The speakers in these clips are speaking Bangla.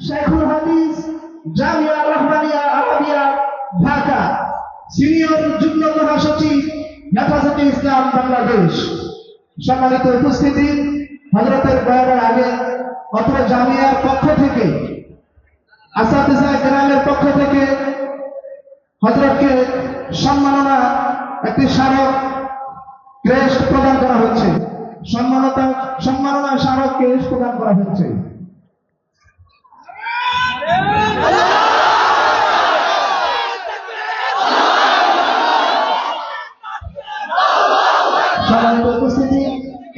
শাইখুল হাদিস জামিয়া রহমানিয়া আরাবিয়া ঢাকা, সিনিয়র যুগ্ম মহাসচিব হেফাজতে ইসলাম বাংলাদেশ। সম্মানিত উপস্থিতি, হযরতের বয়ানের আগে অত্র জামিয়ার পক্ষ থেকে, আসাতিজা কেরামের পক্ষ থেকে হযরতকে সম্মাননা একটি স্মারক ক্রেস্ট প্রদান করা হচ্ছে। সম্মাননা স্মারক ক্রেস্ট প্রদান করা হচ্ছে। সম্মানিত উপস্থিতি,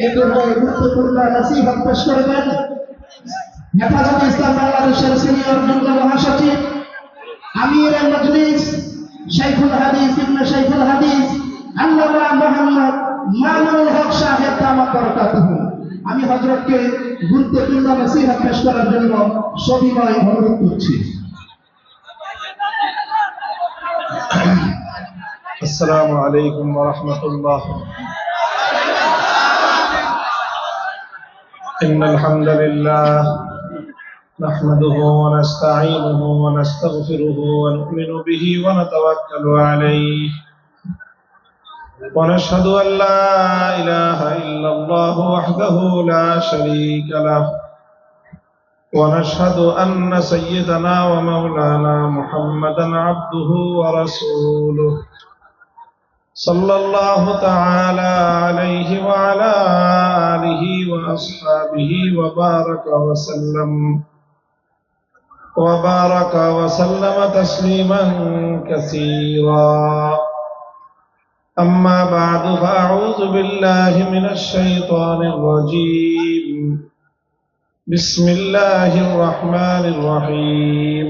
এ পর্যায়ে গুরুত্বপূর্ণ নসিহত পেশ করবেন হেফাজতে ইসলাম বাংলাদেশের সিনিয়র যুগ্ম মহাসচিব, আমির মজলিস, শাইখুল হাদিস ইবনে শাইখুল হাদিস আল্লামা মুহাম্মদ মামুনুল হক সাহেব দামাত বরকাতুহু। আমি হযরতকে গুরুত্বপূর্ণ নসিহত পেশ করার জন্য সবিনয় অনুরোধ করছি। আসসালামু আলাইকুম ওয়া রাহমাতুল্লাহ। ইন্নাল হামদালিল্লাহ নাহমাদুহু ওয়া নাস্তাঈনুহু ওয়া নাস্তাগফিরুহু ওয়া নু'মিনু বিহি ওয়া নাতাওয়াক্কালু আলাইহি ওয়া নাশহাদু আন লা ইলাহা ইল্লাল্লাহু ওয়াহদাহু লা শারীকা লাহু ওয়া নাশহাদু আন্না সাইয়্যিদানা ওয়া মাওলানা মুহাম্মাদান আবদুহু ওয়া রাসূলুহু صلى الله تعالى عليه وعلى آله وأصحابه وبارك وسلم تسليما كثيرا. أما بعد، فأعوذ بالله من الشيطان الرجيم. بسم الله الرحمن الرحيم.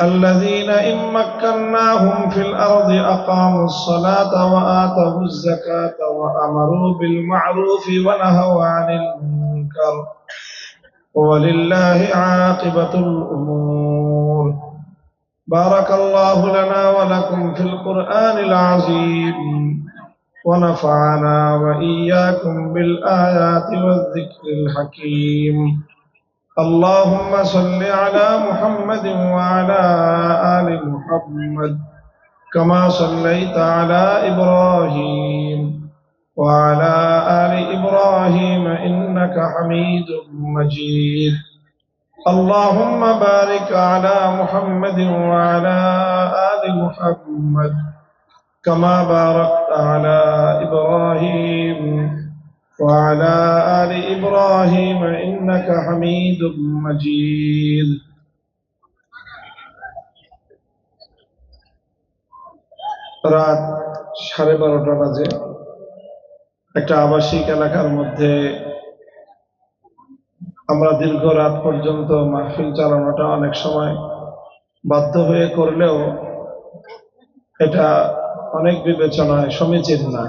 الذين إن مكناهم في الأرض أقاموا الصلاة وآتوا الزكاة وأمروا بالمعروف ونهوا عن المنكر ولله عاقبة الأمور. بارك الله لنا ولكم في القرآن العظيم ونفعنا وإياكم بالآيات والذكر الحكيم. اللهم صل على محمد وعلى آل محمد كما صليت على إبراهيم وعلى آل إبراهيم إنك حميد مجيد. اللهم بارك على محمد وعلى آل محمد كما باركت على إبراهيم وعلى آل إبراهيم إنك حميد مجيد. রাত 12:30 বাজে একটা আবাসিক এলাকার মধ্যে আমরা দীর্ঘ রাত পর্যন্ত মাহফিল চালানোটা অনেক সময় বাধ্য হয়ে করলেও এটা অনেক বিবেচনায় সমীচীন না।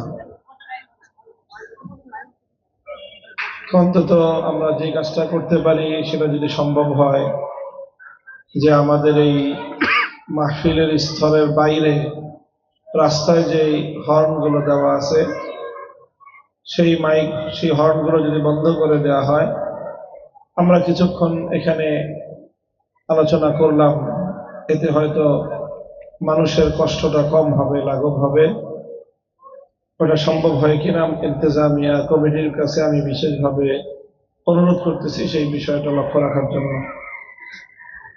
অন্তত আমরা যে কাজটা করতে পারি সেটা যদি সম্ভব হয় যে আমাদের এই মাহফিলের স্থলের বাইরে রাস্তায় যে হর্নগুলো দেওয়া আছে সেই হর্নগুলো যদি বন্ধ করে দেওয়া হয়, আমরা কিছুক্ষণ এখানে আলোচনা করলাম, এতে হয়তো মানুষের কষ্টটা কম হবে, লাঘব হবে। ওটা সম্ভব হয় কিনা ইন্তেজামিয়া কমিটির কাছে আমি বিশেষভাবে অনুরোধ করতেছি সেই বিষয়টা লক্ষ্য রাখার জন্য।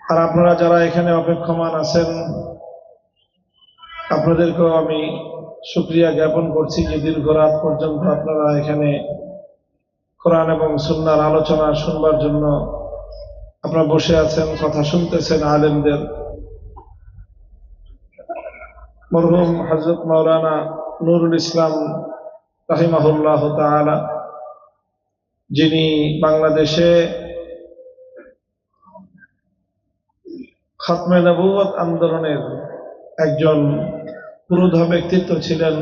আর আপনারা যারা এখানে অপেক্ষমান আছেন, আপনাদেরকেও আমি শুকরিয়া জ্ঞাপন করছি যে দীর্ঘ রাত পর্যন্ত আপনারা এখানে কোরআন এবং সুন্নাহর আলোচনা শুনবার জন্য আপনারা বসে আছেন, কথা শুনতেছেন আলেমদের। মরহুম হযরত মাওলানা নুরুল ইসলাম রাহিমাহুল্লাহ তাআলা, যিনি বাংলাদেশে খাতমে নবুয়ত আন্দোলনের একজন পুরোধা ব্যক্তিত্ব ছিলেন,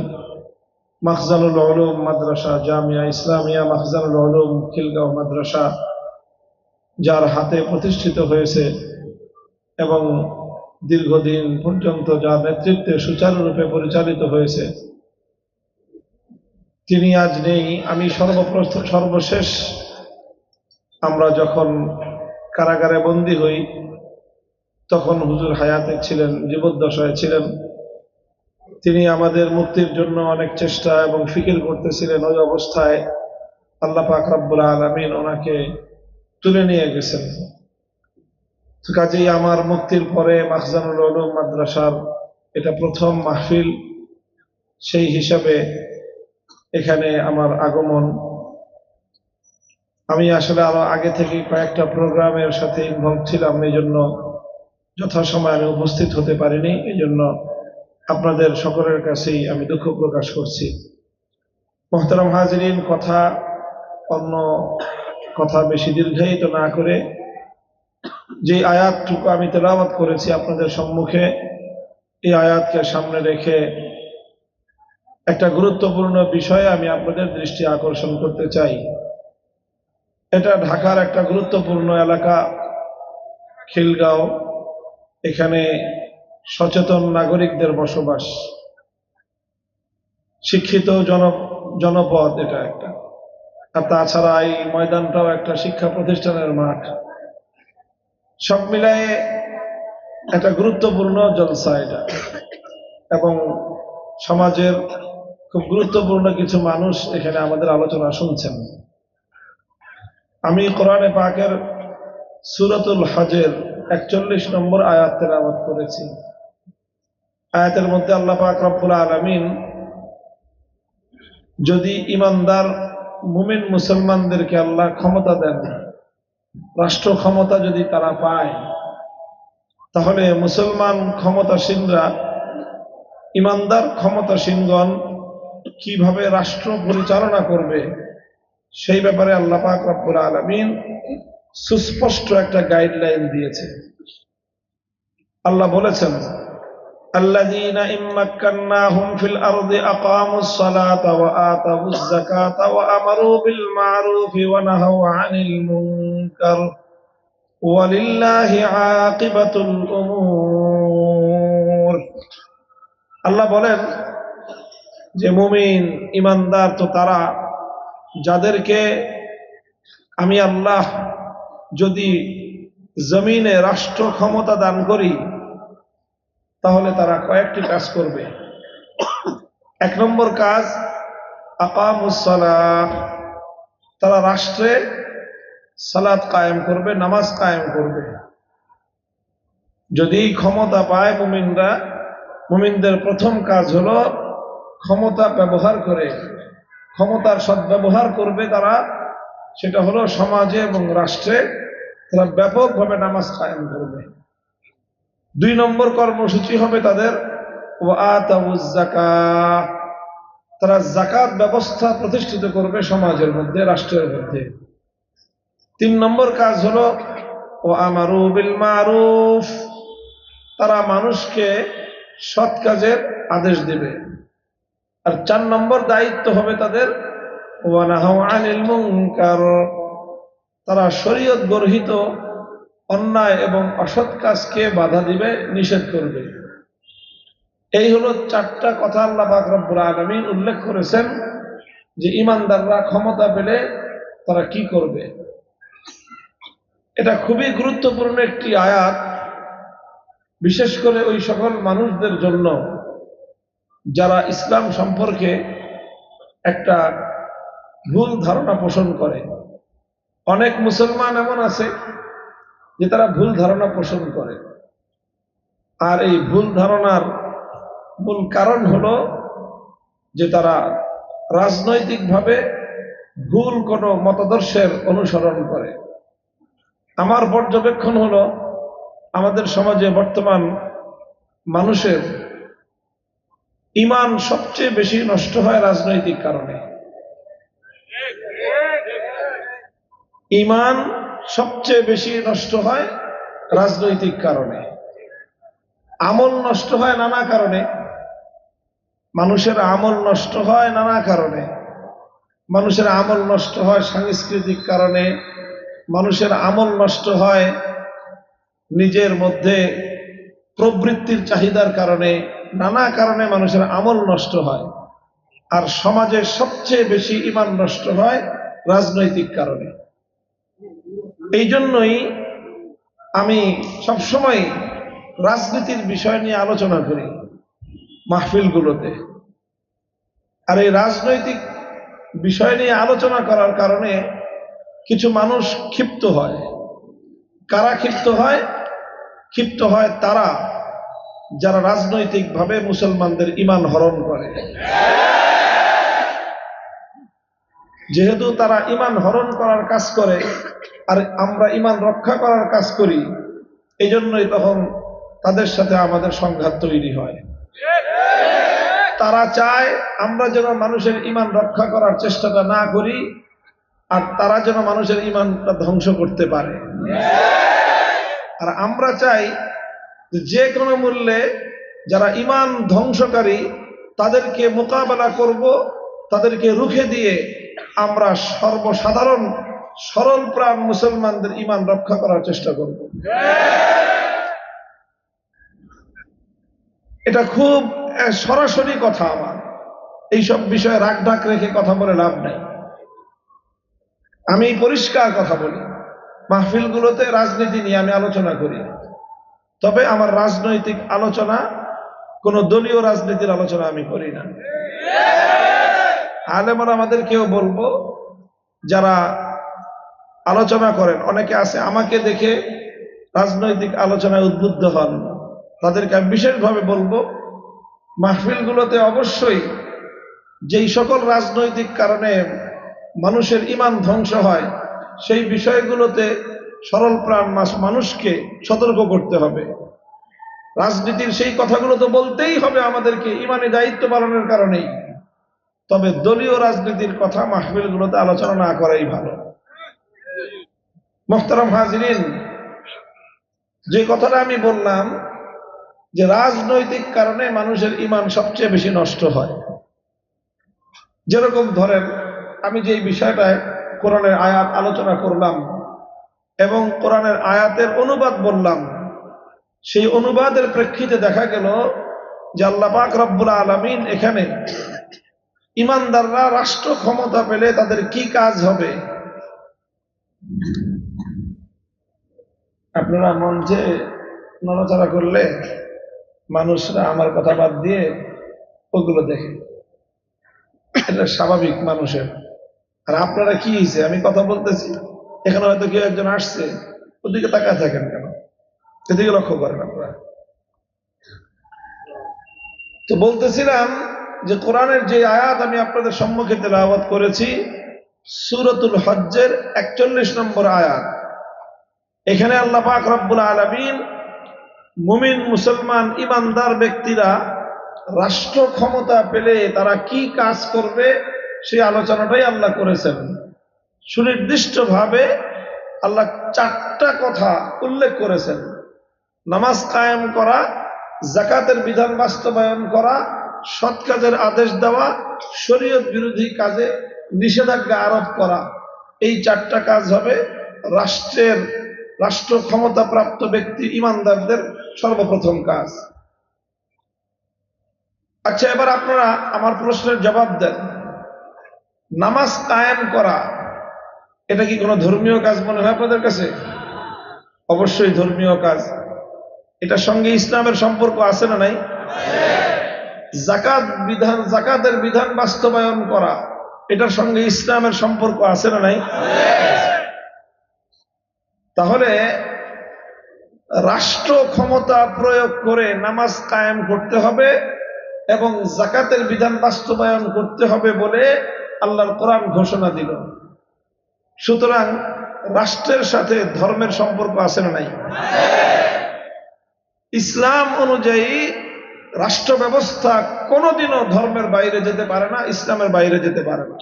মাখজানুল উলুম মাদ্রাসা, জামিয়া ইসলামিয়া মাখজানুল উলুম খিলগাঁও মাদ্রাসা যার হাতে প্রতিষ্ঠিত হয়েছে এবং দীর্ঘদিন পর্যন্ত যার নেতৃত্বে সুচারুরূপে পরিচালিত হয়েছে, তিনি আজ নেই। আমি সর্বশেষ আমরা যখন কারাগারে বন্দী হই, তখন হুজুর হায়াতে ছিলেন, জীবদ্দশায় ছিলেন। তিনি আমাদের মুক্তির জন্য অনেক চেষ্টা এবং ফিকির করতেছিলেন। ওই অবস্থায় আল্লাহ পাক রব্বুল আলামিন ওনাকে তুলে নিয়ে গেছেন। তো কাজেই আমার মুক্তির পরে মাখজানুল উলুম মাদ্রাসার এটা প্রথম মাহফিল, সেই হিসাবে এখানে আমার আগমন। আমি আসলে আরো আগে থেকে কয়েকটা প্রোগ্রামের সাথে ইনভলভ ছিলাম, এই জন্য যথাসময়ে আমি উপস্থিত হতে পারিনি। এই জন্য আপনাদের সকলের কাছেই আমি দুঃখ প্রকাশ করছি। মোহতারাম হাজিরিন, অন্য কথা বেশি দীর্ঘায়িত না করে যে আয়াতটুকু আমি তেলাওয়াত করেছি আপনাদের সম্মুখে, এই আয়াতকে সামনে রেখে একটা গুরুত্বপূর্ণ বিষয়ে আমি আপনাদের দৃষ্টি আকর্ষণ করতে চাই। এটা ঢাকার একটা গুরুত্বপূর্ণ এলাকা, খিলগাঁও। এখানে সচেতন নাগরিকদের বসবাস, শিক্ষিত জনপদ এটা একটা। আর তাছাড়া এই ময়দানটাও একটা শিক্ষা প্রতিষ্ঠানের মাঠ। সব মিলায়ে একটা গুরুত্বপূর্ণ জলসা এটা, এবং সমাজের খুব গুরুত্বপূর্ণ কিছু মানুষ এখানে আমাদের আলোচনা শুনছেন। আমি কোরআনে পাকের সূরাতুল হজের 41 নম্বর আয়াত তেলাওয়াত করেছি। আয়াতের মধ্যে আল্লাহ পাক রব্বুল আলামিন যদি ইমানদার মুমিন মুসলমানদেরকে আল্লাহ ক্ষমতা দেন, রাষ্ট্র ক্ষমতা যদি তারা পায়, তাহলে মুসলমান ক্ষমতাসীনরা, ইমানদার ক্ষমতাসীনগণ কিভাবে রাষ্ট্র পরিচালনা করবে সেই ব্যাপারে আল্লাহ পাক রব্বুল আলামিন সুস্পষ্ট একটা গাইডলাইন দিয়েছে। আল্লাহ বলেছেন, আল্লাযীনা ইম্মাক্কান্নাহুম ফিল আরদি আকামুস সালাতা ওয়া আতাউয যাকাতা ওয়া আমারু বিল মা'রুফি ওয়া নাহাউ আনিল মুনকার ওয়ালিল্লাহি আকিবাতুল উমুর। আল্লাহ বলেন যে মুমিন ইমানদার তো তারা যাদেরকে আমি আল্লাহ যদি জমিনে রাষ্ট্র ক্ষমতা দান করি, তাহলে তারা কয়েকটি কাজ করবে। 1 নম্বর কাজ, আকামুস সালাহ, তারা রাষ্ট্রে সালাত কায়েম করবে, নামাজ কায়েম করবে। যদি ক্ষমতা পায় মুমিনরা, মুমিনদের প্রথম কাজ হলো ক্ষমতা ব্যবহার করে, ক্ষমতার সদ্ব্যবহার করবে তারা। সেটা হলো সমাজে এবং রাষ্ট্রে তারা ব্যাপকভাবে নামাজ কায়েম করবে। 2 নম্বর কর্মসূচি হবে তাদের ওয়া আতাউয যাকাত, তারা যাকাত ব্যবস্থা প্রতিষ্ঠিত করবে সমাজের মধ্যে, রাষ্ট্রের মধ্যে। 3 নম্বর কাজ হলো ওয়া আমারু বিল মা'রুফ, তারা মানুষকে সৎ কাজের আদেশ দিবে। আর 4 নম্বর দায়িত্ব হবে তাদের ওয়া নাহাউ আনিল মুনকার, তারা শরীয়ত গর্হিত অন্যায় এবং অসৎ কাজকে বাধা দিবে, নিষেধ করবে। এই হলো 4টা কথা আল্লাহ পাক রব্বুল আলামিন উল্লেখ করেছেন যে ইমানদাররা ক্ষমতা পেলে তারা কি করবে। এটা খুবই গুরুত্বপূর্ণ একটি আয়াত, বিশেষ করে ওই সকল মানুষদের জন্য যারা ইসলাম সম্পর্কে একটা ভুল ধারণা পোষণ করে। অনেক মুসলমান এমন আছে যে তারা ভুল ধারণা পোষণ করে, আর এই ভুল ধারণার মূল কারণ হলো যে তারা রাজনৈতিকভাবে ভুল কোনো মতাদর্শের অনুসরণ করে। আমার পর্যবেক্ষণ হলো আমাদের সমাজে বর্তমান মানুষের ঈমান সবচেয়ে বেশি নষ্ট হয় রাজনৈতিক কারণে। ঈমান সবচেয়ে বেশি নষ্ট হয় রাজনৈতিক কারণে। আমল নষ্ট হয় নানা কারণে, মানুষের আমল নষ্ট হয় নানা কারণে। মানুষের আমল নষ্ট হয় সাংস্কৃতিক কারণে, মানুষের আমল নষ্ট হয় নিজের মধ্যে প্রবৃত্তির চাহিদার কারণে, নানা কারণে মানুষের আমল নষ্ট হয়। আর সমাজে সবচেয়ে বেশি ঈমান নষ্ট হয় রাজনৈতিক কারণে। এই জন্যই আমি সবসময় রাজনীতির বিষয় নিয়ে আলোচনা করি মাহফিলগুলোতে। আর এই রাজনৈতিক বিষয় নিয়ে আলোচনা করার কারণে কিছু মানুষ ক্ষিপ্ত হয়। কারা ক্ষিপ্ত হয়? ক্ষিপ্ত হয় তারা যারা রাজনৈতিকভাবে মুসলমানদের ঈমান হরণ করে। যেহেতু তারা ঈমান হরণ করার কাজ করে আর আমরা ঈমান রক্ষা করার কাজ করি, এই জন্যই তখন তাদের সাথে আমাদের সংঘাত তৈরি হয়। তারা চায় আমরা যেন মানুষের ঈমান রক্ষা করার চেষ্টাটা না করি, আর তারা যেন মানুষের ঈমানটা ধ্বংস করতে পারে। আর আমরা চাই যে কোনো মূল্যে যারা ঈমান ধ্বংসকারী তাদেরকে মোকাবেলা করব, তাদেরকে রুখে দিয়ে আমরা সর্বসাধারণ সরল প্রাণ মুসলমানদের ঈমান রক্ষা করার চেষ্টা করব। এটা খুব সরাসরি কথা। আমার এইসব বিষয়ে রাগ ঢাক রেখে কথা বলে লাভ নাই। আমি পরিষ্কার কথা বলি। মাহফিলগুলোতে রাজনীতি নিয়ে আমি আলোচনা করি, তবে আমার রাজনৈতিক আলোচনা কোন দলীয় রাজনীতির আলোচনা আমি করি না। আলেমরা আমাদেরকেও বলবো, যারা আলোচনা করেন, অনেকে আছে আমাকে দেখে রাজনৈতিক আলোচনায় উদ্বুদ্ধ হন, তাদেরকে আমি বিশেষভাবে বলবো, মাহফিলগুলোতে অবশ্যই যেই সকল রাজনৈতিক কারণে মানুষের ঈমান ধ্বংস হয় সেই বিষয়গুলোতে সরল প্রাণ মানুষকে সতর্ক করতে হবে। রাজনীতির সেই কথাগুলো তো বলতেই হবে আমাদেরকে ঈমানি দায়িত্ব পালনের কারণেই, তবে দলীয় রাজনীতির কথা মাহফিলগুলোতে আলোচনা না করাই ভালো। মোহতারাম হাজিরিন, যে কথাটা আমি বললাম যে রাজনৈতিক কারণে মানুষের ঈমান সবচেয়ে বেশি নষ্ট হয়। যেরকম ধরেন, আমি যে বিষয়টায় কোরআনের আয়াত আলোচনা করলাম এবং কোরআনের আয়াতের অনুবাদ বললাম, সেই অনুবাদের প্রেক্ষিতে দেখা গেল যে আল্লাহ পাক রব্বুল আলামিন এখানে ঈমানদাররা রাষ্ট্র ক্ষমতা পেলে তাদের কি কাজ হবে, আপনারা মঞ্চে নড়াচড়া করলে মানুষরা আমার কথা বাদ দিয়ে ওগুলো দেখে, এটা স্বাভাবিক মানুষের। আর আপনারা কি হয়েছে, আমি কথা বলতেছি, এখানে হয়তো কেউ একজন আসছে, ওদিকে তাকায় থাকেন কেন? এদিকে লক্ষ্য করেন আপনারা। তো বলতেছিলাম যে কোরআনের যে আয়াত আমি আপনাদের সম্মুখে তেলাওয়াত করেছি, সূরাতুল হজ্জের 41 নম্বর আয়াত। এখানে আল্লাহ পাক রব্বুল আলামিন মুমিন মুসলমান ঈমানদার ব্যক্তিরা রাষ্ট্র ক্ষমতা পেলে তারা কি কাজ করবে সেই আলোচনাটাই আল্লাহ করেছেন। সুনির্দিষ্টভাবে আল্লাহ 4টা কথা উল্লেখ করেছেন: নামাজ কায়েম করা, যাকাতের বিধান বাস্তবায়ন করা, সৎ কাজের আদেশ দেওয়া, শরীয়ত বিরোধী কাজে নিষেধাজ্ঞা আরোপ করা। এই 4টা কাজ হবে রাষ্ট্র ক্ষমতা প্রাপ্ত ব্যক্তি ঈমানদারদের সর্বপ্রথম কাজ। আচ্ছা, এবার আপনারা আমার প্রশ্নের জবাব দেন। নামাজ কায়েম করা এটা কি কোনো ধর্মীয় কাজ মনে হয় আপনাদের কাছে? অবশ্যই ধর্মীয় কাজ। এটার সঙ্গে ইসলামের সম্পর্ক আছে না নাই? যাকাতের বিধান বাস্তবায়ন করা, এটার সঙ্গে ইসলামের সম্পর্ক আছে না নাই? তাহলে রাষ্ট্র ক্ষমতা প্রয়োগ করে নামাজ কায়েম করতে হবে এবং যাকাতের বিধান বাস্তবায়ন করতে হবে বলে আল্লাহর কোরআন ঘোষণা দিল। সুতরাং রাষ্ট্রের সাথে ধর্মের সম্পর্ক আছে না নাই? ইসলাম অনুযায়ী রাষ্ট্র ব্যবস্থা কোনোদিনও ধর্মের বাইরে যেতে পারে না, ইসলামের বাইরে যেতে পারে না।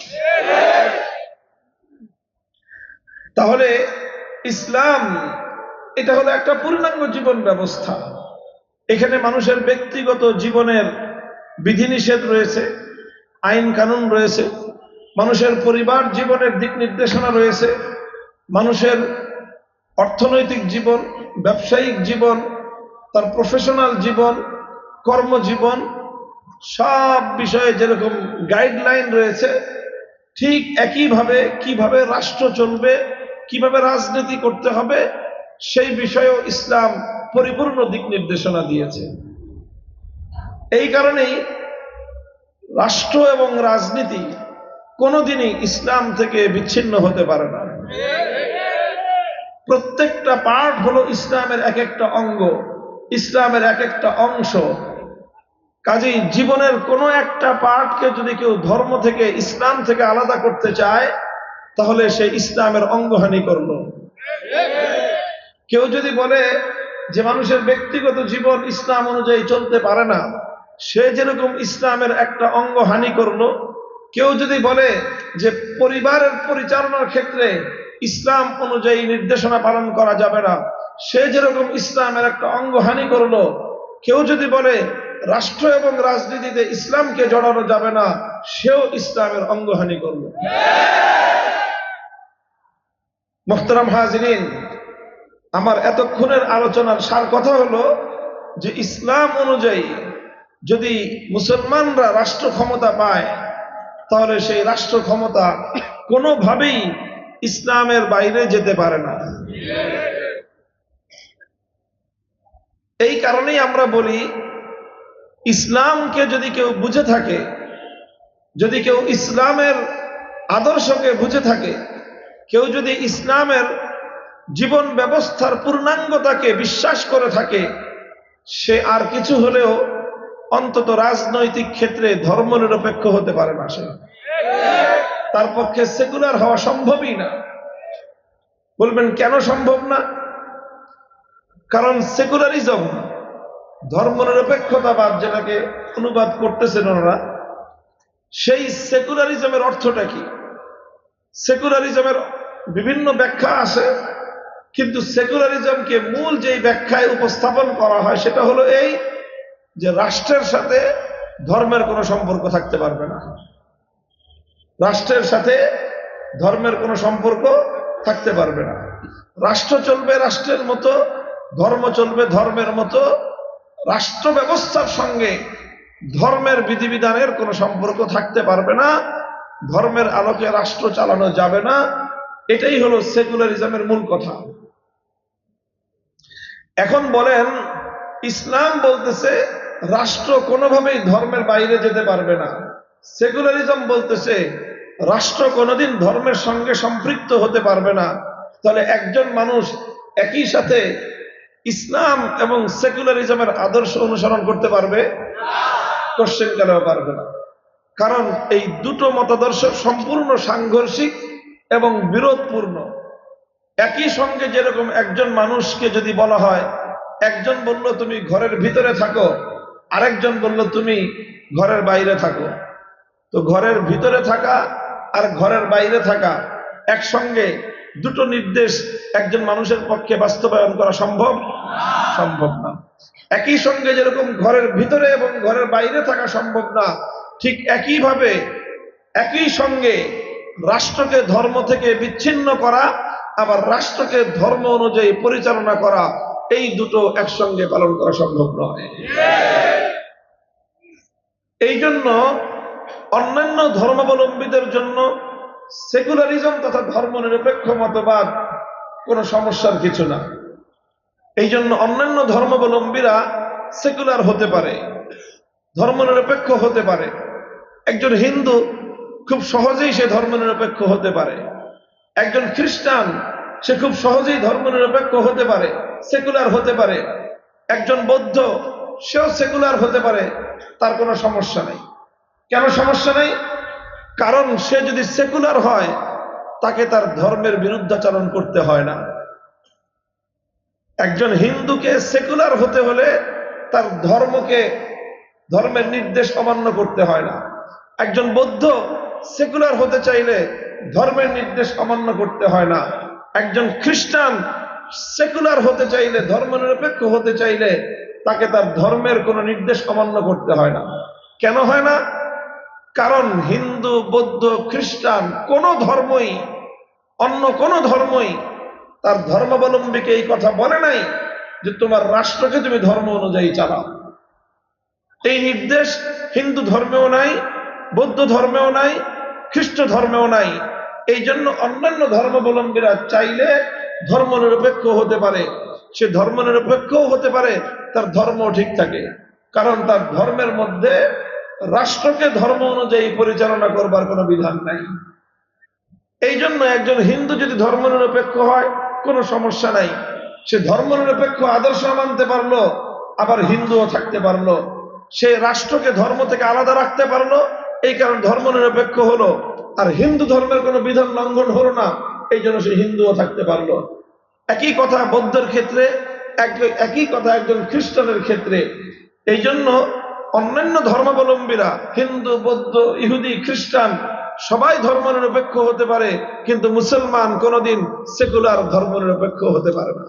তাহলে ইসলাম এটা হলো একটা পূর্ণাঙ্গ জীবন ব্যবস্থা। এখানে মানুষের ব্যক্তিগত জীবনের বিধিনিষেধ রয়েছে, আইন কানুন রয়েছে, মানুষের পরিবার জীবনের দিক নির্দেশনা রয়েছে, মানুষের অর্থনৈতিক জীবন, ব্যবসায়িক জীবন, তার প্রফেশনাল জীবন, কর্মজীবন, সব বিষয়ে যেরকম গাইডলাইন রয়েছে, ঠিক একইভাবে কিভাবে রাষ্ট্র চলবে, কিভাবে রাজনীতি করতে হবে, সেই বিষয়েও ইসলাম পরিপূর্ণ দিক নির্দেশনা দিয়েছে। এই কারণেই রাষ্ট্র এবং রাজনীতি কোনোদিনই ইসলাম থেকে বিচ্ছিন্ন হতে পারে না। প্রত্যেকটা পার্ট হলো ইসলামের এক একটা অঙ্গ, ইসলামের এক একটা অংশ। কাজেই জীবনের কোনো একটা পার্টকে যদি কেউ ধর্ম থেকে, ইসলাম থেকে আলাদা করতে চায়, তাহলে সে ইসলামের অঙ্গহানি করলো। কেউ যদি বলে যে মানুষের ব্যক্তিগত জীবন ইসলাম অনুযায়ী চলতে পারে না, সে যেরকম ইসলামের একটা অঙ্গ হানি করলো। কেউ যদি বলে যে পরিবারের পরিচালনার ক্ষেত্রে ইসলাম অনুযায়ী নির্দেশনা পালন করা যাবে না, সে যেরকম ইসলামের একটা অঙ্গ হানি করলো। কেউ যদি বলে রাষ্ট্র এবং রাজনীতিতে ইসলামকে জড়ানো যাবে না, সেও ইসলামের অঙ্গহানি করলো। মুহতারাম হাজিরিন, আমার এতক্ষণের আলোচনার সার কথা হলো যে ইসলাম অনুযায়ী যদি মুসলমানরা রাষ্ট্র ক্ষমতা পায়, তাহলে সেই রাষ্ট্র ক্ষমতা কোনোভাবেই ইসলামের বাইরে যেতে পারে না। এই কারণেই আমরা বলি, ইসলামকে যদি কেউ বুঝে থাকে, যদি কেউ ইসলামের আদর্শকে বুঝে থাকে, কেউ যদি ইসলামের জীবন ব্যবস্থার পূর্ণাঙ্গতাকে বিশ্বাস করে থাকে, সে আর কিছু হলেও অন্তত রাজনৈতিক ক্ষেত্রে ধর্মনিরপেক্ষ হতে পারে না। সে তার পক্ষে সেকুলার হওয়া সম্ভবই না। বলবেন কেন সম্ভব না? কারণ সেকুলারিজম, ধর্মনিরপেক্ষতাবাদ যেটাকে অনুবাদ করতেছেন ওনারা, সেই সেকুলারিজমের অর্থটা কি? সেকুলারিজমের বিভিন্ন ব্যাখ্যা আছে, কিন্তু সেকুলারিজমকে মূল যেই ব্যাখ্যায় উপস্থাপন করা হয় সেটা হলো এই যে রাষ্ট্রের সাথে ধর্মের কোনো সম্পর্ক থাকতে পারবে না। রাষ্ট্রের সাথে ধর্মের কোনো সম্পর্ক থাকতে পারবে না। রাষ্ট্র চলবে রাষ্ট্রের মতো, ধর্ম চলবে ধর্মের মতো। রাষ্ট্র ব্যবস্থার সঙ্গে ধর্মের বিধিবিধানের কোনো সম্পর্ক থাকতে পারবে না। ধর্মের আলোকে রাষ্ট্র চালানো যাবে না। এটাই হলো সেকুলারিজমের মূল কথা। এখন বলেন, ইসলাম বলতেছে রাষ্ট্র কোনোভাবেই ধর্মের বাইরে যেতে পারবে না। সেকুলারিজম বলতেছে রাষ্ট্র কোনোদিন ধর্মের সঙ্গে সম্পৃক্ত হতে পারবে না। তাহলে একজন মানুষ একই সাথে ইসলাম এবং সেকুলারিজমের আদর্শ অনুসরণ করতে পারবে? কোশ্চেন কেন পারবে না? কারণ এই দুটো মতাদর্শ সম্পূর্ণ সাংঘর্ষিক এবং বিরোধপূর্ণ। একই সঙ্গে যেরকম একজন মানুষকে যদি বলা হয়, একজন বলল তুমি ঘরের ভিতরে থাকো, আরেকজন বলল তুমি ঘরের বাইরে থাকো, তো ঘরের ভিতরে থাকা আর ঘরের বাইরে থাকা একসঙ্গে দুটো নির্দেশ একজন মানুষের পক্ষে বাস্তবায়ন করা সম্ভব? সম্ভব না। একই সঙ্গে যেরকম ঘরের ভিতরে এবং ঘরের বাইরে থাকা সম্ভব না, ঠিক একইভাবে একই সঙ্গে রাষ্ট্রকে ধর্ম থেকে বিচ্ছিন্ন করা, আবার রাষ্ট্রকে ধর্ম অনুযায়ী পরিচালনা করা, এই দুটো একসঙ্গে পালন করা সম্ভব নয়। এই জন্য অন্যান্য ধর্মাবলম্বীদের জন্য সেকুলারিজম তথা ধর্মনিরপেক্ষ মতবাদ কোনো সমস্যার কিছু না। এই জন্য অন্যান্য ধর্মাবলম্বীরা সেকুলার হতে পারে, ধর্মনিরপেক্ষ হতে পারে। একজন হিন্দু খুব সহজেই সে ধর্মনিরপেক্ষ হতে পারে। একজন খ্রিস্টান সে খুব সহজেই ধর্মনিরপেক্ষ হতে পারে, সেকুলার হতে পারে। একজন বৌদ্ধ সেও সেকুলার হতে পারে, তার কোনো সমস্যা নেই। কেন সমস্যা নেই? কারণ সে যদি সেকুলার হয়, তাকে তার ধর্মের বিরুদ্ধাচরণ করতে হয় না। একজন হিন্দুকে সেকুলার হতে হলে তার ধর্মের নির্দেশ অমান্য করতে হয় না। একজন বৌদ্ধ সেকুলার হতে চাইলে ধর্মের নির্দেশ অমান্য করতে হয় না। একজন খ্রিস্টান সেকুলার হতে চাইলে, ধর্মনিরপেক্ষ হতে চাইলে, তাকে তার ধর্মের কোনো নির্দেশ অমান্য করতে হয় না। কেন হয় না? কারণ হিন্দু, বৌদ্ধ, খ্রিস্টান কোনো ধর্মই, অন্য কোনো ধর্মই তার ধর্মাবলম্বীকে এই কথা বলে নাই যে তোমার রাষ্ট্রকে তুমি ধর্ম অনুযায়ী চালাও। এই নির্দেশ হিন্দু ধর্মেও নাই, বৌদ্ধ ধর্মেও নাই, খ্রিস্ট ধর্মেও নাই। এই জন্য অন্যান্য ধর্মাবলম্বীরা চাইলে ধর্মনিরপেক্ষ হতে পারে, সে ধর্মনিরপেক্ষও হতে পারে, তার ধর্ম ঠিক থাকে, কারণ তার ধর্মের মধ্যে রাষ্ট্রকে ধর্ম অনুযায়ী পরিচালনা করবার কোনো বিধান নাই। এই জন্য একজন হিন্দু যদি ধর্মনিরপেক্ষ হয় কোনো সমস্যা নাই, সে ধর্মনিরপেক্ষ আদর্শ মানতে পারলো, আবার হিন্দুও থাকতে পারলো, সে রাষ্ট্রকে ধর্ম থেকে আলাদা রাখতে পারলো, এই কারণ ধর্মনিরপেক্ষ হলো, আর হিন্দু ধর্মের কোনো বিধান লঙ্ঘন হলো না, এই জন্য সে হিন্দুও থাকতে পারলো। একই কথা বৌদ্ধের ক্ষেত্রে, একই কথা একজন খ্রিস্টানের ক্ষেত্রে। এই জন্য অন্যান্য ধর্মাবলম্বীরা, হিন্দু, বৌদ্ধ, ইহুদি, খ্রিস্টান সবাই ধর্মনিরপেক্ষ হতে পারে, কিন্তু মুসলমান কোনোদিন সেকুলার ধর্মনিরপেক্ষ হতে পারে না।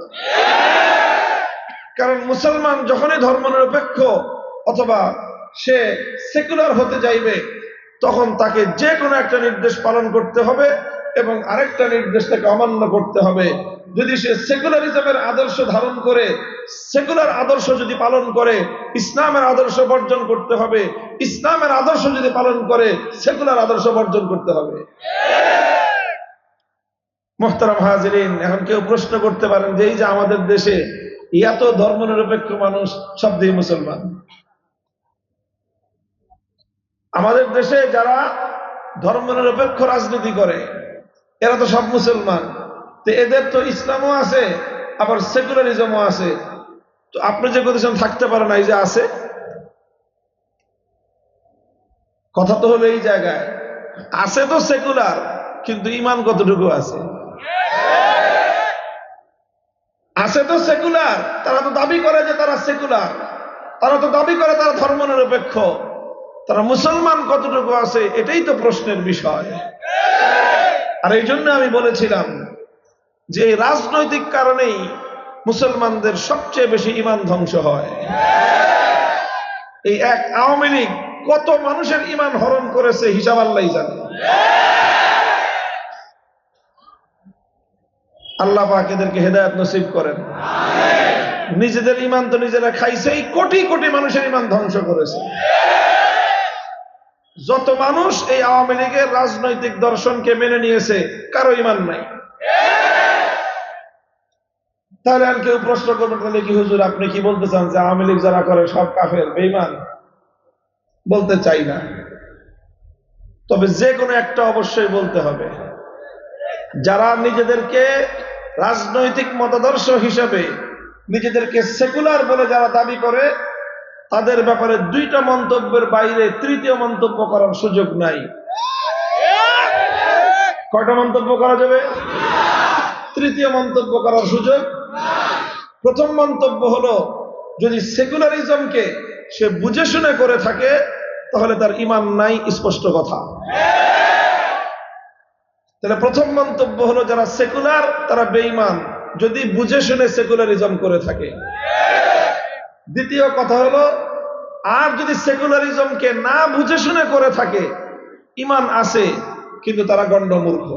কারণ মুসলমান যখনই ধর্মনিরপেক্ষ অথবা সে সেকুলার হতে যাইবে, তখন তাকে যে কোনো একটা নির্দেশ পালন করতে হবে এবং আরেকটা নির্দেশ তাকে অমান্য করতে হবে। যদি সে সেকুলারিজমের আদর্শ ধারণ করে, সেকুলার আদর্শ যদি পালন করে, ইসলামের আদর্শ বর্জন করতে হবে, ইসলামের আদর্শ যদি পালন করে, সেকুলার আদর্শ বর্জন করতে হবে। মোহতারাম হাজিরিন, এখন কেউ প্রশ্ন করতে পারেন যে এই যে আমাদের দেশে এত ধর্মনিরপেক্ষ মানুষ, সব দিয়ে মুসলমান। আমাদের দেশে যারা ধর্মনিরপেক্ষ রাজনীতি করে এরা তো সব মুসলমান, তো এদের তো ইসলামও আছে আবার সেকুলারিজমও আছে। তো আপনি যে করেছেন থাকতে পারে না, এই যে আছে, কথা তো হলো এই জায়গায় আছে তো সেকুলার, কিন্তু ইমান কতটুকু আছে? আছে তো সেকুলার, তারা তো দাবি করে যে তারা সেকুলার, তারা তো দাবি করে তারা ধর্মনিরপেক্ষ, তারা মুসলমান কতটুকু আছে এটাই তো প্রশ্নের বিষয়। আর এই জন্য আমি বলেছিলাম যে এই রাজনৈতিক কারণেই মুসলমানদের সবচেয়ে বেশি ঈমান ধ্বংস হয়। এই এক আওয়ামী লীগ কত মানুষের ঈমান হরণ করেছে হিসাব আল্লাহই জানে। আল্লাহ পাক এদেরকে হেদায়েত নসিব করেন। নিজেদের ঈমান তো নিজেরা খাইছেই, কোটি কোটি মানুষের ঈমান ধ্বংস করেছে। যত মানুষ এই আওয়ামী লীগের রাজনৈতিক দর্শনকে মেনে নিয়েছে, কারো ঈমান নাই। তাহলে আর কেউ প্রশ্ন করবে, তাহলে কি হুজুর আপনি কি বলতে চান যে আওয়ামী লীগ যারা করে সব কাফের বেঈমান? বলতে চাই না, তবে যে কোনো একটা অবশ্যই বলতে হবে। যারা নিজেদেরকে রাজনৈতিক মতাদর্শ হিসেবে নিজেদেরকে সেকুলার বলে যারা দাবি করে, তাদের ব্যাপারে দুইটা মন্তব্যের বাইরে তৃতীয় মন্তব্য করার সুযোগ নাই। কয়টা মন্তব্য করা যাবে? তৃতীয় মন্তব্য করার সুযোগ। প্রথম মন্তব্য হলো, যদি সেকুলারিজমকে সে বুঝে শুনে করে থাকে তাহলে তার ঈমান নাই, স্পষ্ট কথা। তাহলে প্রথম মন্তব্য হলো যারা সেকুলার তারা বেঈমান, যদি বুঝে শুনে সেকুলারিজম করে থাকে। দ্বিতীয় কথা হলো, আর যদি সেকুলারিজমকে না বুঝে শুনে করে থাকে, ঈমান আছে কিন্তু তারা গণ্ডমূর্খ।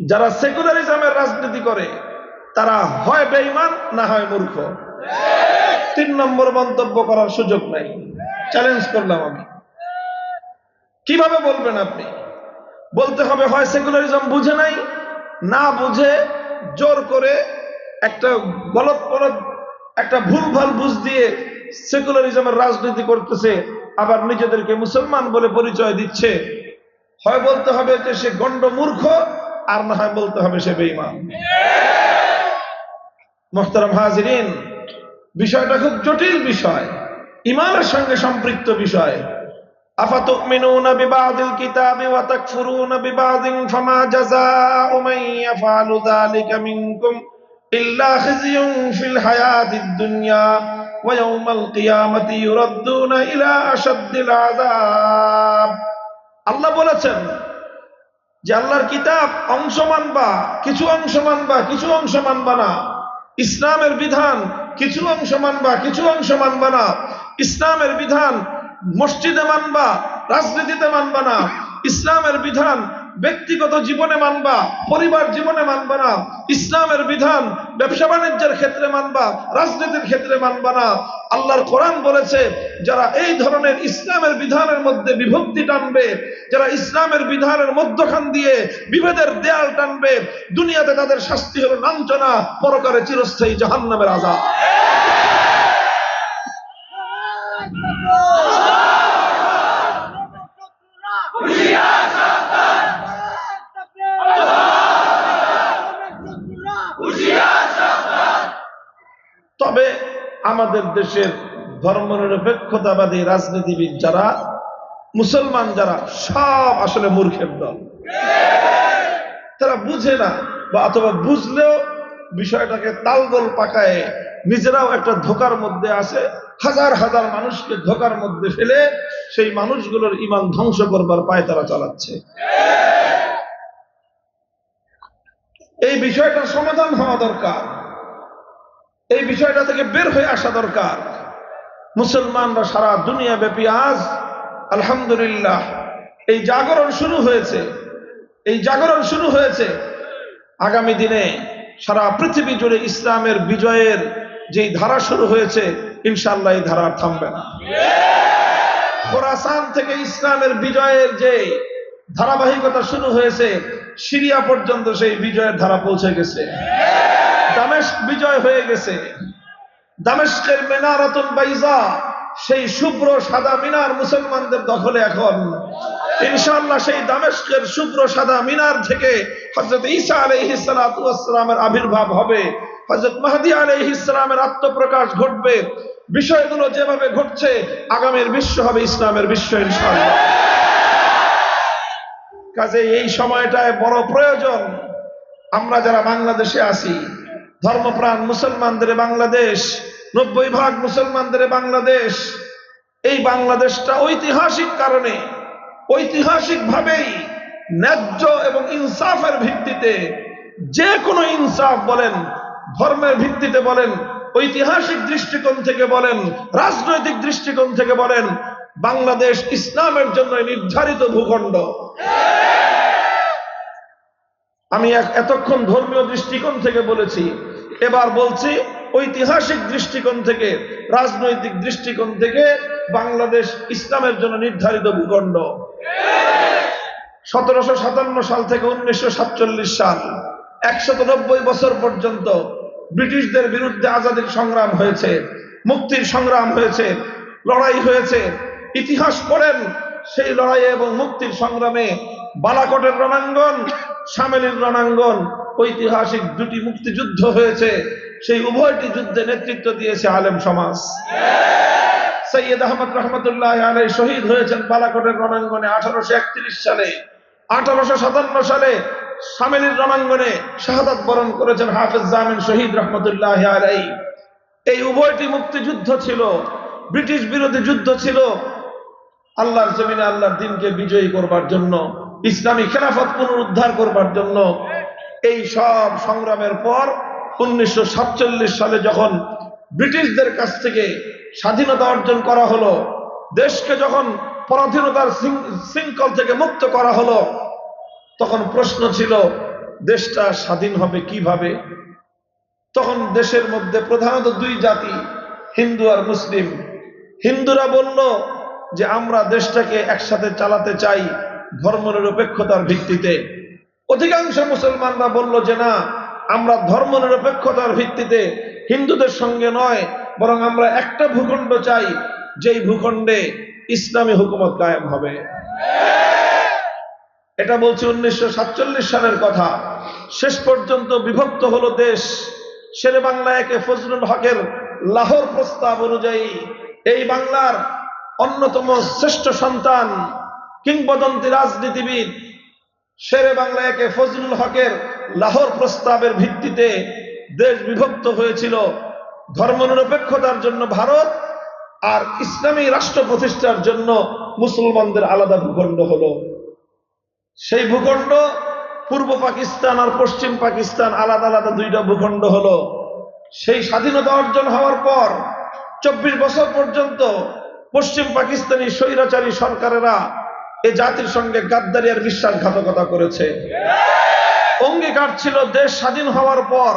যারা সেকুলারিজমের রাজনীতি করে তারা হয় বেঈমান না হয় মূর্খ। 3 নম্বর মন্তব্য করার সুযোগ নাই। চ্যালেঞ্জ করলাম আমি। কিভাবে বলবেন আপনি? বলতে হবে হয় সেকুলারিজম বুঝে নাই, না বুঝে জোর করে একটা গলত একটা ভুলভাল বুঝ দিয়ে সেকুলারিজমের রাজনীতি করতেছে, আবার নিজেদেরকে মুসলমান বলে পরিচয় দিচ্ছে। হয় বলতে হবে যে সে গণ্ডমূর্খ, আর না হয় বলতে হবে সে বেঈমান। মুহতারাম হাজিরিন, বিষয়টা খুব জটিল বিষয়, ঈমানের সঙ্গে সম্পৃক্ত বিষয়। আফাতুমিনুনা বিবাযিল কিতাবি ওয়া তাকফুরুনা বিবাযিন ফামা জাযাউ মান ইয়াফআলু যালিকা মিনকুম ইল্লা খিzyun ফিল হায়াতিদ দুনিয়া ওয়া ইয়াওমাল কিয়ামাতি ইউরাদ্দুনা ইলা আশাদ্দিল আযাব। আল্লাহ বলেছেন যে আল্লাহর কিতাব অংশ মানবা, কিছু অংশ মানবা, কিছু অংশ মানবা না। ইসলামের বিধান কিছু অংশ মানবা, কিছু অংশ মানবা না। ইসলামের বিধান মসজিদে মানবা, রাজনীতিতে মানবা না। ইসলামের বিধান ব্যক্তিগত জীবনে মানবা, পরিবার জীবনে মানবা না, ইসলামের বিধান ব্যবসা বাণিজ্যের ক্ষেত্রে মানবা, রাজনীতির ক্ষেত্রে মানবা না। আল্লাহর কোরআন বলেছে যারা এই ধরনের ইসলামের বিধানের মধ্যে বিভক্তি টানবে, যারা ইসলামের বিধানের মধ্যখান দিয়ে বিভেদের দেয়াল টানবে, দুনিয়াতে তাদের শাস্তি হলো লাঞ্ছনা, পরকালে চিরস্থায়ী জাহান্নামের আযাব। তবে আমাদের দেশের ধর্মনিরপেক্ষতাবাদী রাজনীতিবিদ যারা, মুসলমান যারা, সব আসলে মূর্খের দল। তারা বুঝে না, বা অথবা বুঝলেও বিষয়টাকে তালগোল পাকায় নিজেরাও একটা ধোকার মধ্যে আছে, হাজার হাজার মানুষকে ধোকার মধ্যে ফেলে সেই মানুষগুলোর ঈমান ধ্বংস করবার পায় তারা চালাচ্ছে। এই বিষয়টার সমাধান হওয়া দরকার, এই বিষয়টা থেকে বের হয়ে আসা দরকার। মুসলমানরা সারা দুনিয়া ব্যাপী আজ আলহামদুলিল্লাহ এই জাগরণ শুরু হয়েছে, এই জাগরণ শুরু হয়েছে। আগামী দিনে সারা পৃথিবী জুড়ে ইসলামের বিজয়ের যেই ধারা শুরু হয়েছে, ইনশাআল্লাহ এই ধারা থামবে না। খোরাসান থেকে ইসলামের বিজয়ের যে ধারাবাহিকতা শুরু হয়েছে, সিরিয়া পর্যন্ত সেই বিজয়ের ধারা পৌঁছে গেছে। দামেস্ক বিজয় হয়ে গেছে। দামেস্কের মিনারাতুল বাইজা, সেই শুভ্র সাদা মিনার মুসলমানদের দখলে এখন। ইনশাআল্লাহ সেই দামেস্কের শুভ্র সাদা মিনার থেকে হযরত ঈসা আলাইহিস সালাতু ওয়াস সালামের আবির্ভাব হবে, হযরত মাহদী আলাইহিস সালামের আত্মপ্রকাশ ঘটবে। বিষয়গুলো যেভাবে ঘটছে, আগামীর বিশ্ব হবে ইসলামের বিশ্ব ইনশাআল্লাহ। কাজে এই সময়টায় বড় প্রয়োজন আমরা যারা বাংলাদেশে আছি, ধর্মপ্রাণ মুসলমানদের বাংলাদেশ, 90% মুসলমানদের বাংলাদেশ, এই বাংলাদেশটা ঐতিহাসিক কারণে, ঐতিহাসিক ভাবেই ন্যায্য এবং ইনসাফের ভিত্তিতে, যে কোনো ইনসাফ বলেন, ধর্মের ভিত্তিতে বলেন, ঐতিহাসিক দৃষ্টিকোণ থেকে বলেন, রাজনৈতিক দৃষ্টিকোণ থেকে বলেন, বাংলাদেশ ইসলামের জন্য নির্ধারিত ভূখণ্ড। আমি এতক্ষণ ধর্মীয় দৃষ্টিকোণ থেকে বলেছি, এবার বলছি ঐতিহাসিক দৃষ্টিকোণ থেকে, রাজনৈতিক দৃষ্টিকোণ থেকে বাংলাদেশ ইসলামের জন্য নির্ধারিত ভূখণ্ড। 1757 সাল থেকে 1947 সাল, 190 বছর পর্যন্ত ব্রিটিশদের বিরুদ্ধে আজাদীর সংগ্রাম হয়েছে, মুক্তির সংগ্রাম হয়েছে, লড়াই হয়েছে। ইতিহাস পড়েন, সেই লড়াই এবং মুক্তির সংগ্রামে বালাকোটের রণাঙ্গন, শামেলির রণাঙ্গন, ঐতিহাসিক দুটি মুক্তিযুদ্ধ হয়েছে। সেই উভয়টি যুদ্ধে নেতৃত্ব দিয়েছে আলেম সমাজ। সৈয়দ আহমদ রহমতুল্লাহ আলাইহি শহীদ হয়েছেন বালাকোটের রণাঙ্গনে 1831 সালে। 1857 সালে শামেলির রণাঙ্গনে শাহাদাত বরণ করেছেন হাফেজ জামিন শহীদ রহমতুল্লাহ আলাইহি। এই উভয়টি মুক্তিযুদ্ধ ছিল, ব্রিটিশ বিরোধী যুদ্ধ ছিল, আল্লাহর জমিনে আল্লাহর দ্বীনকে বিজয়ী করবার জন্য, ইসলামী খেলাফত পুনরুদ্ধার করবার জন্য। এই সব সংগ্রামের পর 1947 সালে যখন ব্রিটিশদের কাছ থেকে স্বাধীনতা অর্জন করা হলো, দেশকে যখন পরাধীনতার শৃঙ্খল থেকে মুক্ত করা হলো, তখন প্রশ্ন ছিল দেশটা স্বাধীন হবে কিভাবে। তখন দেশের মধ্যে প্রধানত দুই জাতি, হিন্দু আর মুসলিম। হিন্দুরা বলল যে আমরা দেশটাকে একসাথে চালাতে চাই ধর্মনিরপেক্ষতার ভিত্তিতে। অধিকাংশ মুসলমানরা বলল যে না, আমরা ধর্মনিরপেক্ষতার ভিত্তিতে হিন্দুদের সঙ্গে নয়, বরং আমরা একটা ভূখণ্ড চাই, যেই ভূখণ্ডে ইসলামী হুকুমত কায়েম হবে। এটা বলছি 1947 সালের কথা। শেষ পর্যন্ত বিভক্ত হলো দেশ। শেরে বাংলা একে ফজলুল হকের লাহোর প্রস্তাব অনুযায়ী এই বাংলার অন্যতম শ্রেষ্ঠ সন্তান, কিংবদন্তি রাজনীতিবিদ শেরে বাংলা একে ফজলুল হকের লাহোর প্রস্তাবের ভিত্তিতে দেশ বিভক্ত হয়েছিল। ধর্মনিরপেক্ষতার জন্য ভারত আর ইসলামী রাষ্ট্র প্রতিষ্ঠার জন্য মুসলমানদের আলাদা ভূখণ্ড হলো। সেই ভূখণ্ড পূর্ব পাকিস্তান আর পশ্চিম পাকিস্তান, আলাদা আলাদা দুইটা ভূখণ্ড হলো। সেই স্বাধীনতা অর্জন হওয়ার পর 24 বছর পর্যন্ত পশ্চিম পাকিস্তানি স্বৈরাচারী সরকারেরা এ জাতির সঙ্গে গাদ্দারি আর বিশ্বাসঘাতকতা করেছে। অঙ্গীকার ছিল দেশ স্বাধীন হওয়ার পর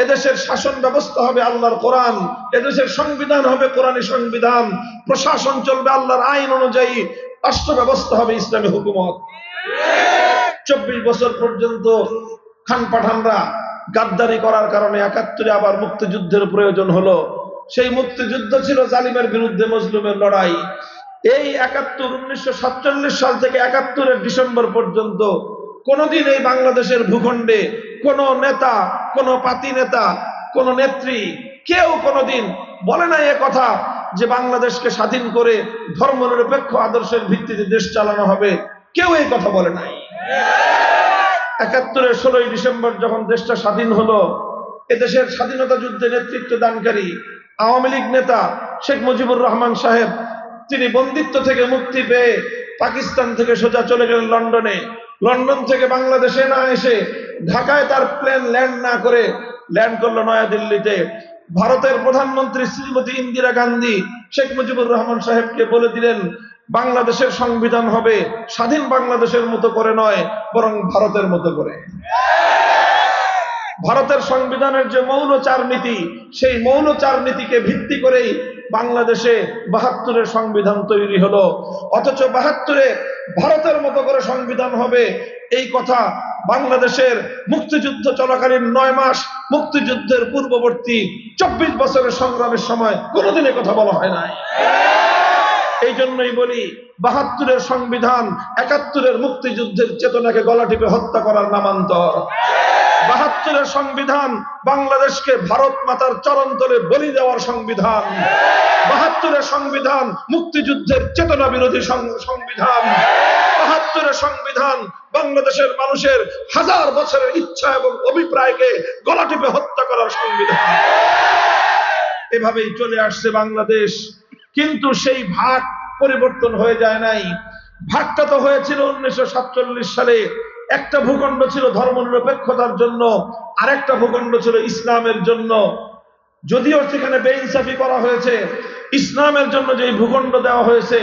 এদেশের শাসন ব্যবস্থা হবে আল্লাহর কোরআন, এদেশের সংবিধান হবে কোরআনী সংবিধান, প্রশাসন চলবে আল্লাহর আইন অনুযায়ী, রাষ্ট্র ব্যবস্থা হবে ইসলামী হুকুমত। 24 বছর পর্যন্ত খান পাঠানরা গাদ্দারি করার কারণে 71-এ আবার মুক্তিযুদ্ধের প্রয়োজন হলো। সেই মুক্তিযুদ্ধ ছিল জালিমের বিরুদ্ধে মজলুমের লড়াই। এই 1947 সাল থেকে 71-এর ডিসেম্বর পর্যন্ত কোনদিন এই বাংলাদেশের ভূখণ্ডে কোন নেতা, কোন পাতি নেতা, কোন নেত্রী কেউ কোনদিন বলে নাই এ কথা যে বাংলাদেশকে স্বাধীন করে ধর্মনিরপেক্ষ আদর্শের ভিত্তিতে দেশ চালানো হবে। কেউ এই কথা বলে নাই। 71-এর 16ই ডিসেম্বর যখন দেশটা স্বাধীন হলো, এদেশের স্বাধীনতা যুদ্ধে নেতৃত্ব দানকারী আওয়ামী লীগ নেতা শেখ মুজিবুর রহমান সাহেব, তিনি বন্দিত্ব থেকে মুক্তি পেয়ে পাকিস্তান থেকে সোজা চলে গেলেন লন্ডনে। লন্ডন থেকে বাংলাদেশে না এসে ঢাকায় তার প্লেন ল্যান্ড না করে ল্যান্ড করলো নয়াদিল্লিতে। ভারতের প্রধানমন্ত্রী শ্রীমতী ইন্দিরা গান্ধী শেখ মুজিবুর রহমান সাহেবকে বলে দিলেন বাংলাদেশের সংবিধান হবে স্বাধীন বাংলাদেশের মতো করে নয়, বরং ভারতের মতো করে। ভারতের সংবিধানের যে মৌল 4 নীতি, সেই মৌল 4 নীতিকে ভিত্তি করেই বাংলাদেশে 72-এর সংবিধান তৈরি হলো। অথচ 72-এ ভারতের মতো করে সংবিধান হবে এই কথা বাংলাদেশের মুক্তিযুদ্ধ চলাকালীন 9 মাস, মুক্তিযুদ্ধের পূর্ববর্তী 24 বছরের সংগ্রামের সময় কোনোদিন এ কথা বলা হয় নাই। এই জন্যই বলি 72-এর সংবিধান 71-এর মুক্তিযুদ্ধের চেতনাকে গলা টিপে হত্যা করার নামান্তর। 72-এর সংবিধান বাংলাদেশকে ভারত মাতার চরণতলে বলি দেওয়ার সংবিধান। 72-এর সংবিধান মুক্তিযুদ্ধের চেতনা বিরোধী সংবিধান। 72-এর সংবিধান বাংলাদেশের মানুষের হাজার বছরের ইচ্ছা এবং অভিপ্রায়কে গলা টিপে হত্যা করার সংবিধান। এভাবেই চলে আসছে বাংলাদেশ। কিন্তু সেই ভাগ পরিবর্তন হয়ে যায় নাই। ভাগটা তো হয়েছিল 1947 সালে। একটা ভূখণ্ড ছিল ধর্মনিরপেক্ষতার জন্য, আরেকটা ভূখণ্ড ছিল ইসলামের জন্য। যদিও সেখানে বেইনসাফি করা হয়েছে, ইসলামের জন্য যে ভূখণ্ড দেওয়া হয়েছে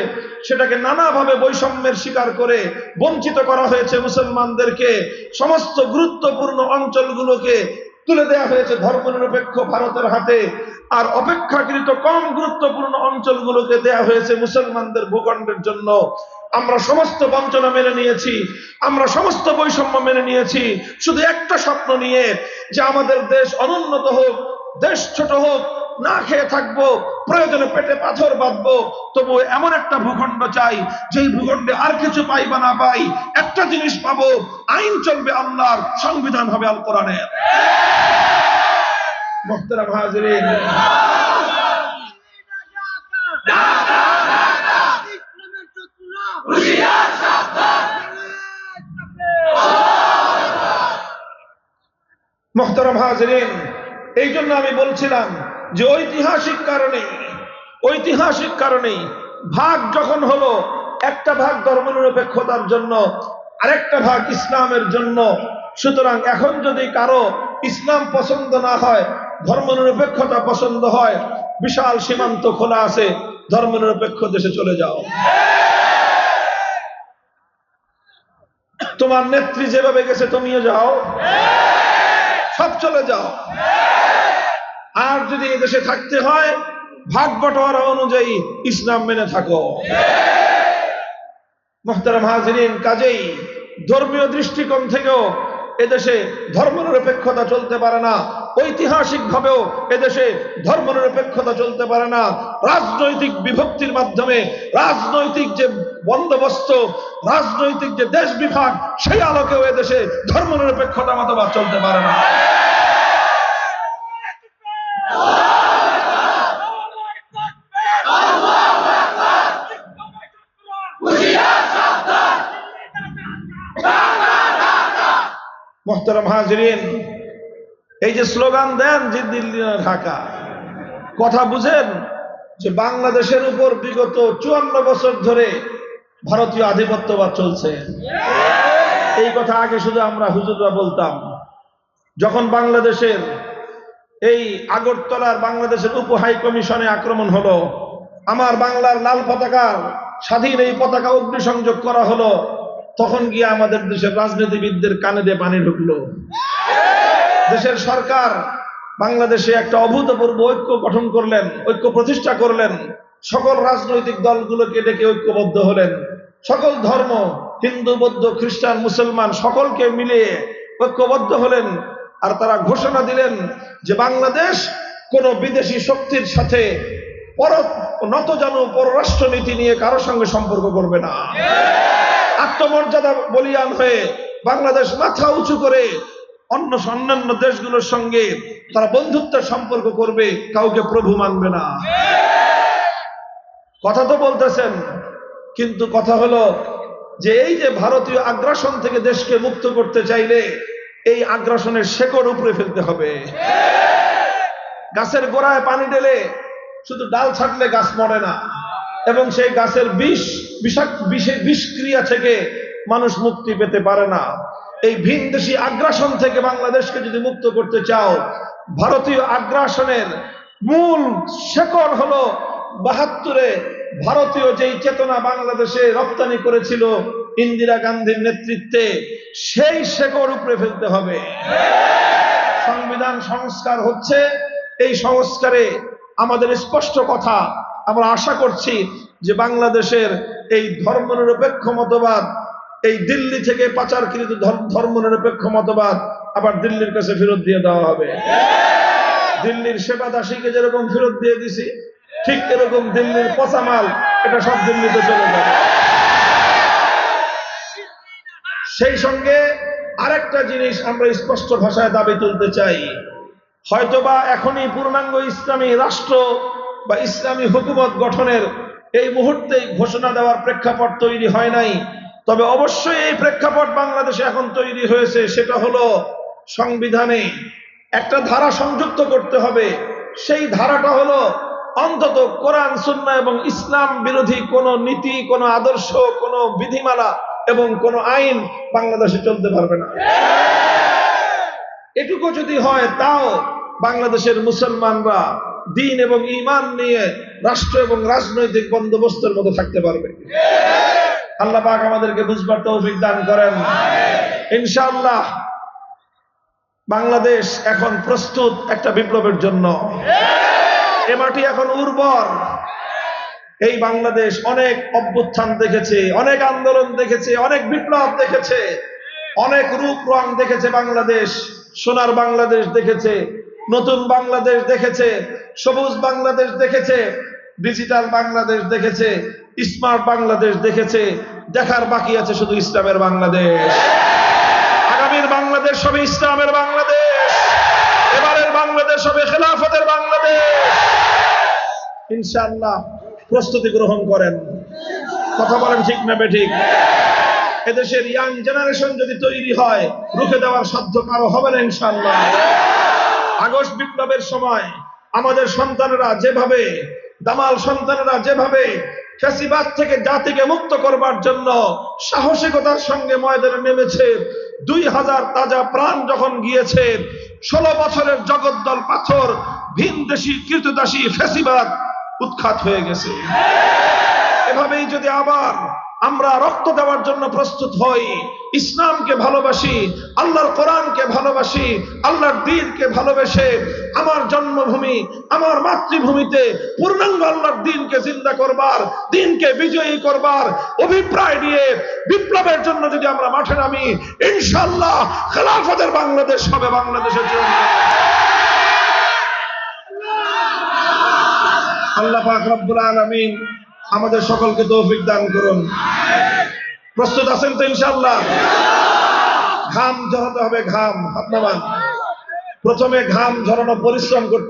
সেটাকে নানাভাবে বৈষম্যের শিকার করে বঞ্চিত করা হয়েছে মুসলমানদেরকে। সমস্ত গুরুত্বপূর্ণ অঞ্চলগুলোকে তুলে দেওয়া হয়েছে ধর্মনিরপেক্ষ ভারতের হাতে, আর অপেক্ষাকৃত কম গুরুত্বপূর্ণ অঞ্চলগুলোকে দেওয়া হয়েছে মুসলমানদের ভূখণ্ডের জন্য। আমরা সমস্ত বঞ্চনা মেনে নিয়েছি, আমরা সমস্ত বৈষম্য মেনে নিয়েছি, শুধু একটা স্বপ্ন নিয়ে যে আমাদের দেশ অনুন্নত হোক, দেশ ছোট হোক, না খেয়ে থাকবো, প্রয়োজনে পেটে পাথর বাঁধবো, তবু এমন একটা ভূখণ্ড চাই যেই ভূখণ্ডে আর কিছু পাই বা না পাই একটা জিনিস পাবো, আইন চলবে আল্লাহর, সংবিধান হবে আল কোরআনের। মুহতারাম হাজিরিন, মুহতারাম হাজিরিন, এই জন্য আমি বলছিলাম যে ঐতিহাসিক কারণেই ভাগ যখন হলো, একটা ভাগ ধর্মনিরপেক্ষতার জন্য, আরেকটা ভাগ ইসলামের জন্য। সুতরাং এখন যদি কারো ইসলাম পছন্দ না হয়, ধর্মনিরপেক্ষতা পছন্দ হয়, বিশাল সীমান্ত খোলা আছে, ধর্মনিরপেক্ষ দেশে চলে যাও। তোমার নেত্রী যেভাবে গেছে তুমিও যাও, সব চলে যাও। আর যদি এদেশে থাকতে হয় ভাগ বটোয়ারা অনুযায়ী ইসলাম মেনে থাকো। মুহতারাম হাজিরিন, কাজেই ধর্মীয় দৃষ্টিকোণ থেকেও এদেশে ধর্মনিরপেক্ষতা চলতে পারে না, ঐতিহাসিক ভাবেও এদেশে ধর্মনিরপেক্ষতা চলতে পারে না। রাজনৈতিক বিভক্তির মাধ্যমে রাজনৈতিক যে বন্দোবস্ত, রাজনৈতিক যে দেশ বিভাগ, সেই আলোকেও এদেশে ধর্মনিরপেক্ষতা মতবাদ চলতে পারে না। মুহতারাম হাজিরিন, এই যে স্লোগান দেন যে দিল্লি না ঢাকা, কথা বুঝেন যে বাংলাদেশের উপর বিগত 54 বছর ধরে ভারতীয় আধিপত্যবাদ চলছে। এই কথা আগে শুধু আমরা হুজুররা বলতাম। যখন বাংলাদেশের এই আগরতলার বাংলাদেশের উপ হাই কমিশনে আক্রমণ হলো, আমার বাংলার লাল পতাকার স্বাধীন এই পতাকা অগ্নিসংযোগ করা হলো, তখন গিয়ে আমাদের দেশের রাজনীতিবিদদের কানে দিয়ে পানি ঢুকলো। দেশের সরকার বাংলাদেশে একটা অভূতপূর্ব ঐক্য গঠন করলেন, ঐক্য প্রতিষ্ঠা করলেন, সকল রাজনৈতিক দলগুলোকে ডেকে ঐক্যবদ্ধ হলেন, সকল ধর্ম, হিন্দু, বৌদ্ধ, খ্রিস্টান, মুসলমান সকলকে মিলিয়ে ঐক্যবদ্ধ হলেন। আর তারা ঘোষণা দিলেন যে বাংলাদেশ কোন বিদেশি শক্তির সাথে নতজানু পররাষ্ট্রনীতি নিয়ে কারোর সঙ্গে সম্পর্ক করবে না। আত্মমর্যাদা বলিয়ান হয়ে বাংলাদেশ মাথা উঁচু করে অন্যান্য দেশগুলোর সঙ্গে তারা বন্ধুত্বের সম্পর্ক করবে, কাউকে প্রভু মানবে না। কথা তো বলতেছেন, কিন্তু কথা হলো যে এই যে ভারতীয় আগ্রাসন থেকে দেশকে মুক্ত করতে চাইলে এই আগ্রাসনের শেকড় উপরে ফেলতে হবে। গাছের গোড়ায় পানি ঢেলে শুধু ডাল ছাড়লে গাছ মরে না, এবং সেই গাছের বিষক্রিয়া থেকে মানুষ মুক্তি পেতে পারে না। এই ভিনদেশী আগ্রাসন থেকে বাংলাদেশকে যদি মুক্ত করতে চাও, ভারতীয় আগ্রাসনের মূল শেকড় হলো ৭২-এ ভারতীয় যেই চেতনা বাংলাদেশে রপ্তানি করেছিল ইন্দিরা গান্ধীর নেতৃত্বে, সেই শেকড় উপরে ফেলতে হবে। সংবিধান সংস্কার হচ্ছে, এই সংস্কারে আমাদের স্পষ্ট কথা, আমরা আশা করছি যে বাংলাদেশের এই ধর্মনিরপেক্ষ মতবাদ, এই দিল্লি থেকে পাচারকৃত ধর্মনিরপেক্ষ মতবাদ আবার দিল্লির কাছে ফেরত দিয়ে দেওয়া হবে। দিল্লির সেবা দাসীকে যেরকম ফেরত দিয়ে দিছি, ঠিক এরকম দিল্লির পচামাল এটা সব দিল্লিতে চলে যাবে। সেই সঙ্গে আরেকটা জিনিস আমরা স্পষ্ট ভাষায় দাবি তুলতে চাই, হয়তোবা এখনই পূর্ণাঙ্গ ইসলামী রাষ্ট্র বা ইসলামী হুকুমত গঠনের এই মুহূর্তে ঘোষণা দেওয়ার প্রেক্ষাপট তৈরি হয় নাই, তবে অবশ্যই এই প্রেক্ষাপট বাংলাদেশে এখন তৈরি হয়েছে। সেটা হলো সংবিধানে একটা ধারা সংযুক্ত করতে হবে। সেই ধারাটা হলো অন্তত কোরআন, সুন্নাহ এবং ইসলাম বিরোধী কোন নীতি, কোন আদর্শ, কোন বিধিমালা এবং কোন আইন বাংলাদেশে চলতে পারবে না। এটুকু যদি হয়, তাও বাংলাদেশের মুসলমানরা দ্বীন এবং ঈমান নিয়ে রাষ্ট্র এবং রাজনৈতিক বন্দোবস্তের মধ্যে থাকতে পারবে। আল্লাহ পাক আমাদেরকে বুঝবার তৌফিক দান করেন। ইনশাআল্লাহ বাংলাদেশ এখন প্রস্তুত একটা বিপ্লবের জন্য। এ মাটি এখন উর্বর। এই বাংলাদেশ অনেক অভ্যুত্থান দেখেছে, অনেক আন্দোলন দেখেছে, অনেক বিপ্লব দেখেছে, অনেক রূপ রং দেখেছে। বাংলাদেশ সোনার বাংলাদেশ দেখেছে, নতুন বাংলাদেশ দেখেছে, সবুজ বাংলাদেশ দেখেছে, ডিজিটাল বাংলাদেশ দেখেছে, স্মার্ট বাংলাদেশ দেখেছে। দেখার বাকি আছে শুধু ইসলামের বাংলাদেশ। আগামীর বাংলাদেশ হবে ইসলামের বাংলাদেশ, এবারের বাংলাদেশ হবে খেলাফতের বাংলাদেশ। ইনশাআল্লাহ প্রস্তুতি গ্রহণ করেন। কথা বলেন ঠিক না বেঠিক? এদেশের ইয়াং জেনারেশন যদি তৈরি হয়, রুখে দেওয়ার সাধ্য কারো হবে না ইনশাআল্লাহ। আগস্ট বিপ্লবের সময় আমাদের সন্তানেরা যেভাবে, দামাল সন্তানেরা যেভাবে ফ্যাসিবাদ থেকে জাতিকে মুক্ত করবার জন্য সাহসিকতার সঙ্গে ময়দানে নেমেছে, 2000 তাজা প্রাণ যখন গিয়েছে, 16 বছরের জগদ্দল পাথর ভিনদেশী কৃতদাসী ফ্যাসিবাদ উৎখাত হয়ে গেছে। এভাবেই যদি আবার আমরা রক্ত দেওয়ার জন্য প্রস্তুত হই, ইসলামকে ভালোবাসি, আল্লাহর কোরআনকে ভালোবাসি, আল্লাহর দ্বীনকে ভালোবেসে আমার জন্মভূমি, আমার মাতৃভূমিতে পূর্ণাঙ্গ আল্লাহর দ্বীনকে জিন্দা করবার, দ্বীনকে বিজয়ী করবার অভিপ্রায় নিয়ে বিপ্লবের জন্য যদি আমরা মাঠে নামি, ইনশাআল্লাহ খেলাফতের বাংলাদেশ হবে বাংলাদেশের জন্য। আল্লাহ পাক রব্বুল আলামিন আমাদের সকলকে তৌফিক দান করুন। প্রস্তুত আছেন তো ইনশাআল্লাহ? ঘাম ঝরাতে হবে, ঘাম হাত নামান। প্রথমে ঘাম ঝরানো, পরিশ্রম করতে